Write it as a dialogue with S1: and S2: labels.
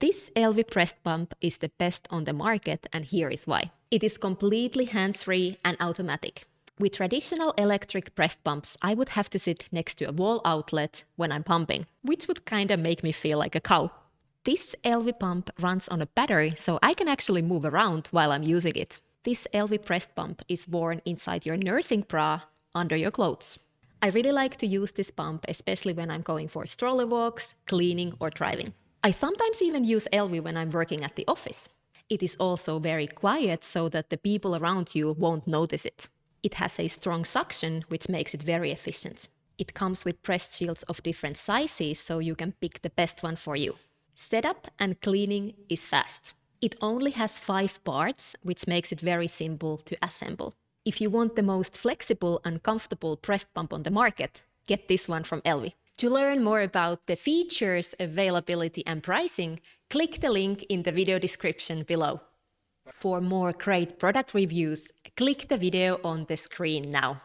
S1: This Elvie breast pump is the best on the market, and here is why. It is completely hands-free and automatic. With traditional electric breast pumps, I would have to sit next to a wall outlet when I'm pumping, which would kinda make me feel like a cow. This Elvie pump runs on a battery, so I can actually move around while I'm using it. This Elvie breast pump is worn inside your nursing bra under your clothes. I really like to use this pump, especially when I'm going for stroller walks, cleaning, or driving. I sometimes even use Elvie when I'm working at the office. It is also very quiet so that the people around you won't notice it. It has a strong suction, which makes it very efficient. It comes with breast shields of different sizes, so you can pick the best one for you. Setup and cleaning is fast. It only has 5 parts, which makes it very simple to assemble. If you want the most flexible and comfortable breast pump on the market, get this one from Elvie. To learn more about the features, availability, and pricing, click the link in the video description below. For more great product reviews, click the video on the screen now.